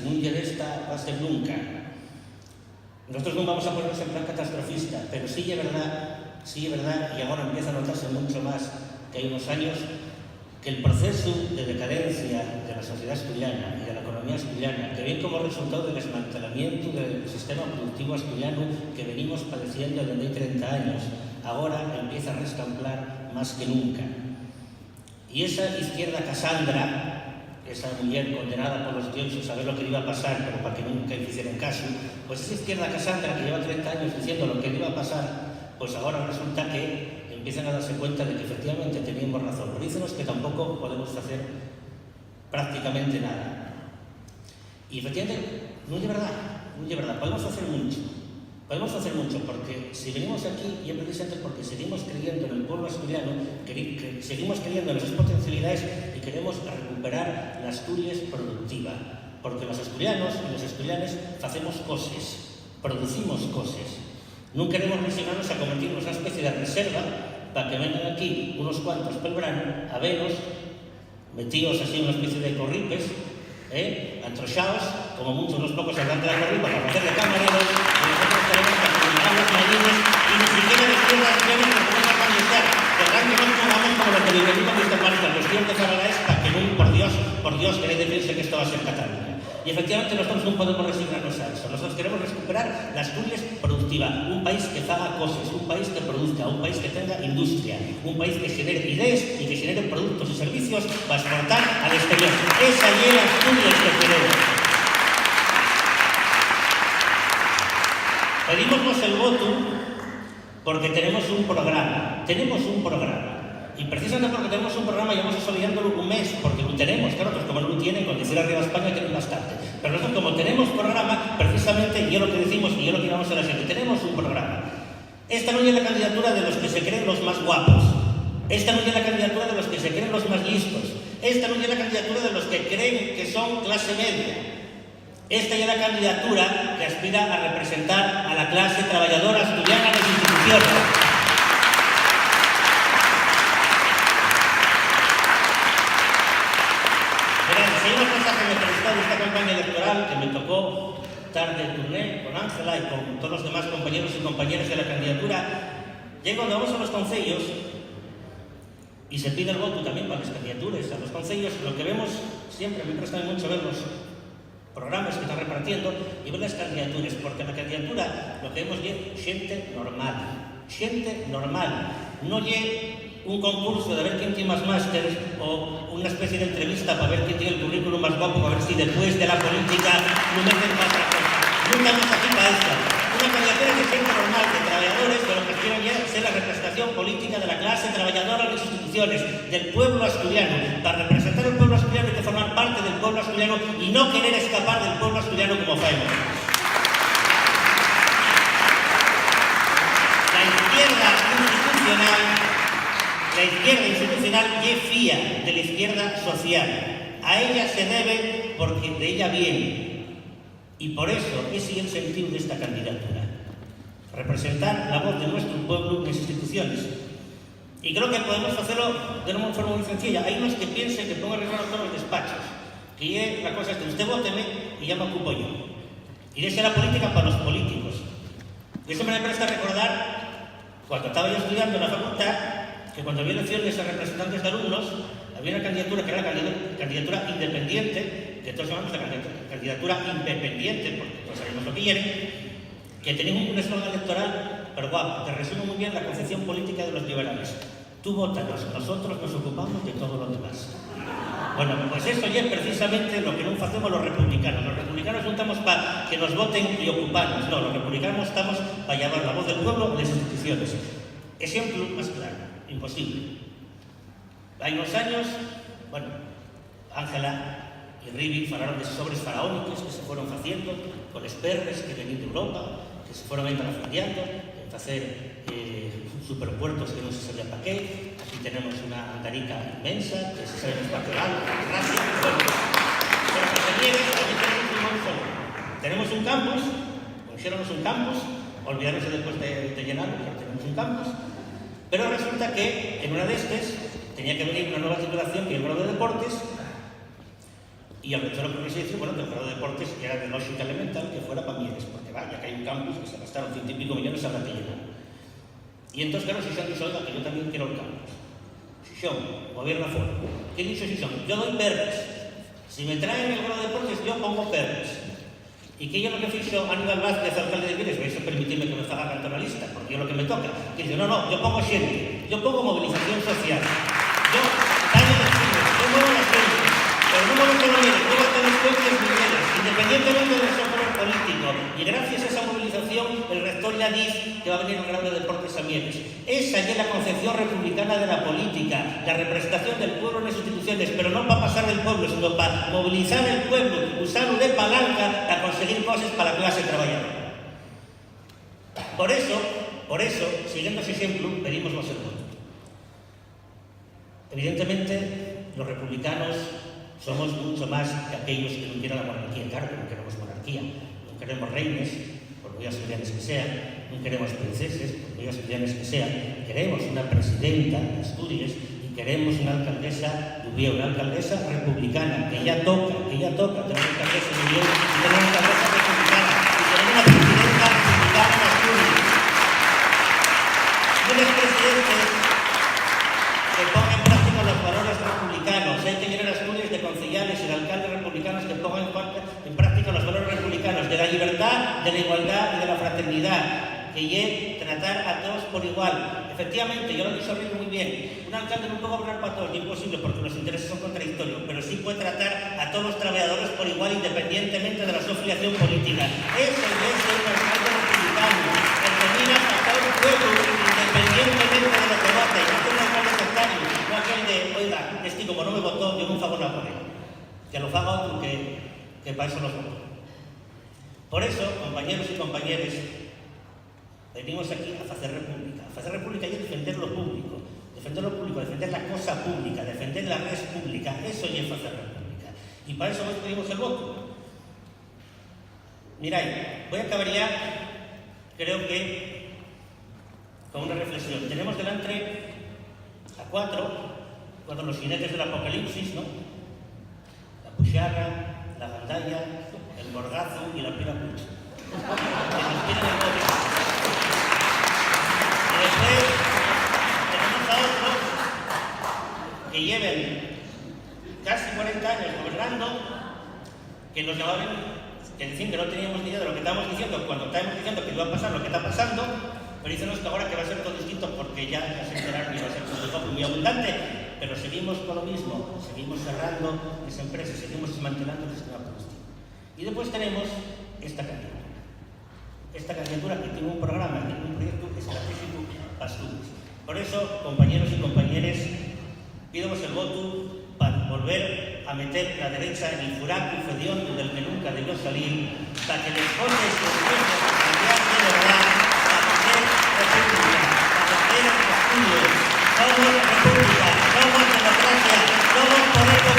sin un día desta va a ser nunca. Nosotros non vamos a ponernos en plan catastrofista, pero sí é verdad, e agora empieza a notarse mucho más que hai unos años, que el proceso de decadencia de la sociedad asturiana y de la economía asturiana, que viene como resultado del desmantelamiento del sistema productivo asturiano que venimos padeciendo desde 30 años, ahora empieza a rescamplar más que nunca. Y esa izquierda Casandra, esa mujer condenada por los dioses a ver lo que iba a pasar, pero para que nunca hicieran caso, pues esa izquierda Casandra que lleva 30 años diciendo lo que iba a pasar, pues ahora resulta que empiezan a darse cuenta de que efectivamente teníamos razón. Pero dicen que tampoco podemos hacer prácticamente nada. Y efectivamente, no es verdad, podemos hacer mucho, porque si venimos aquí, y es precisamente porque seguimos creyendo en el pueblo asturiano, seguimos creyendo en sus potencialidades y queremos recuperar la Asturias productiva. Porque los asturianos y los asturianes hacemos cosas, producimos cosas. No queremos resignarnos a convertirnos en una especie de reserva para que vengan aquí unos cuantos pel verano a vernos metidos así en una especie de corripes, antroxados, como muchos unos pocos hablando de la corripa para hacerle camareros, y nosotros queremos que terminar los marines y ni siquiera después las acciones que podemos cambiar. Perdón que no pongamos como lo que le digo a Mr. Mánica, la cuestión de Zaragoza es para que no, por Dios, que nadie piense que esto va a ser Cataluña. Y efectivamente nosotros no podemos resignarnos a eso. Nosotros queremos recuperar la Asturias productiva, un país que haga cosas, un país que produzca, un país que tenga industria, un país que genere ideas y que genere productos y servicios para exportar al exterior. Esa es la Asturias que queremos. Pedimos el voto porque tenemos un programa. Y precisamente porque tenemos un programa, llevamos desarrollándolo un mes, porque lo tenemos, claro, pues como no lo tienen, con decir arriba España tienen bastante. Pero nosotros, como tenemos programa, precisamente, y es lo que decimos y es lo que vamos a la gente, tenemos un programa. Esta no es la candidatura de los que se creen los más guapos. Esta no es la candidatura de los que se creen los más listos. Esta no es la candidatura de los que creen que son clase media. Esta es la candidatura que aspira a representar a la clase trabajadora asturiana en las instituciones. Esta campaña electoral que me tocó tarde el turné con Ángela y con todos los demás compañeros y compañeras de la candidatura, ya cuando vamos a los concellos y se pide el voto también para las candidaturas a los concellos, lo que vemos siempre, me presta mucho ver los programas que están repartiendo y ver las candidaturas, porque la candidatura lo que vemos es gente normal, no es un concurso de ver quién tiene más másteres o una especie de entrevista para ver quién tiene el currículum más guapo, para ver si después de la política no meten más otra cosa. Nunca nos aquí para esto. Una candidatura de gente normal, de trabajadores, que lo que quieren ya ser la representación política de la clase trabajadora de las instituciones, del pueblo asturiano, para representar al pueblo asturiano y que formar parte del pueblo asturiano y no querer escapar del pueblo asturiano como faemos. La izquierda institucional es fía de la izquierda social. A ella se debe porque de ella viene. Y por eso ese es el sentido de esta candidatura. Representar la voz de nuestro pueblo en las instituciones. Y creo que podemos hacerlo de una forma muy sencilla. Hay unos que piensen que pongo arreglar todos los despachos. Que es la cosa es que usted vóteme y ya me ocupo yo. Y esa es la política para los políticos. Y eso me presta a recordar, cuando estaba yo estudiando en la facultad, que cuando había elecciones a representantes de alumnos, había una candidatura que era la candidatura independiente, que todos llamamos la candidatura independiente, porque todos sabemos lo que quieren, que tenía un eslogan electoral, pero guapo, que resume muy bien la concepción política de los liberales. Tú vótanos, nosotros nos ocupamos de todo lo demás. Bueno, pues eso ya es precisamente lo que no hacemos los republicanos. Los republicanos no estamos para que nos voten y ocuparnos, no, los republicanos estamos para llevar la voz del pueblo a las instituciones. Ejemplo más claro. Imposible. Hay unos años, bueno, Ángela y Rivi hablaron de sobres faraónicos que se fueron haciendo con esperres que venían de Europa, que se fueron intercambiando, en hacer superpuertos que no se sabía para qué. Aquí tenemos una andarica inmensa, que se sabe para qué lado, gracias. Bueno, pero aquí tenemos un campus, pusiéramos un campus, olvidándose después de llenarlo, pero tenemos un campus. Pero resulta que en una de estas tenía que venir una nueva titulación que es el grado de deportes Y al rector lo que se dice, bueno, que el grado de deportes era de lógica elemental que fuera para Mieres, porque vaya, que hay un campus que se gastaron 100 y pico millones a la que llenar. Y entonces, claro, Xixón dice, oiga, que yo también quiero el campus. Xixón, gobierno fuera. ¿Qué dice Xixón? Yo doy perres. Si me traen el grado de deportes, yo pongo perres. ¿Y qué yo lo que fixo Aníbal Vázquez, alcalde de Mieres? Vais a permitirme que me faga cantonalista, porque yo lo que me toca. Que dice, no, yo pongo xente, yo pongo movilización social. Yo, daño de cine, yo muevo la gente. Pero no muevo que no viene, muevo hasta los puentes mineros, independientemente del seu color político. Y gracias a esa movilización, el rector ya dice que va a venir un grado de deportes a Mieres. Esa es la concepción republicana de la política, la representación del pueblo en las instituciones, pero no para pasar del pueblo, sino para movilizar el pueblo, usarlo de palanca para conseguir cosas para la clase trabajadora. Por eso, siguiendo ese ejemplo, pedimos el voto. Evidentemente, los republicanos somos mucho más que aquellos que no quieren la monarquía. Claro que no queremos monarquía, no queremos reinos, por muy asturianos que sean, no queremos princeses, por muy asturianos que sean, queremos una presidenta de Asturias y queremos una alcaldesa de Ubieu, una alcaldesa republicana, que ya toca tener una alcaldesa de Ubieu y tener una alcaldesa republicana y tener una presidenta republicana en Asturias. Y unos presidentes que pongan en práctica los valores republicanos. Hay que llenar Asturias de concejales y de alcaldes republicanos que pongan en práctica los valores republicanos de la libertad, de la igualdad y de la fraternidad, que es tratar a todos por igual. Efectivamente, yo lo he dicho muy bien, un alcalde no puede gobernar para todos, es imposible porque los intereses son contradictorios, pero sí puede tratar a todos los trabajadores por igual independientemente de la su afiliación política. Eso es un alcalde republicano, el que mira a todo el pueblo independientemente de lo que vote, no es un alcalde sectario, no aquel de, oiga, este como no me votó, yo no favor a poner. Que lo haga otro que para eso los voto. Por eso, compañeros y compañeras, venimos aquí a hacer república. A hacer república y defender lo público, defender la cosa pública, defender la red pública. Eso ya es hacer república. Y para eso hoy pedimos el voto. Mirad, voy a acabar ya, creo que, con una reflexión. Tenemos delante a cuatro los jinetes del apocalipsis, ¿no? La puxarra, la gandalla, el gorgazo y la pirapucha. Que nos tienen el poder. Y después tenemos a otros que lleven casi 40 años gobernando, que nos llamaban, que decían que no teníamos ni idea de lo que estábamos diciendo cuando estábamos diciendo que iba a pasar lo que está pasando, pero dicen que ahora que va a ser todo distinto porque ya se enteraron y va a ser todo muy abundante, pero seguimos con lo mismo, seguimos cerrando las empresas, seguimos desmantelando el sistema productivo. Y después tenemos esta candidatura que tiene un programa, tiene un proyecto estratégico para Asturias. Por eso, compañeros y compañeras, pidamos el voto para volver a meter la derecha en el furaco hediondo del que nunca debió salir, para que les pone esfuerzos a cambiar de verdad, para hacer república, para hacer Asturias. Somos república, somos democracia, somos poder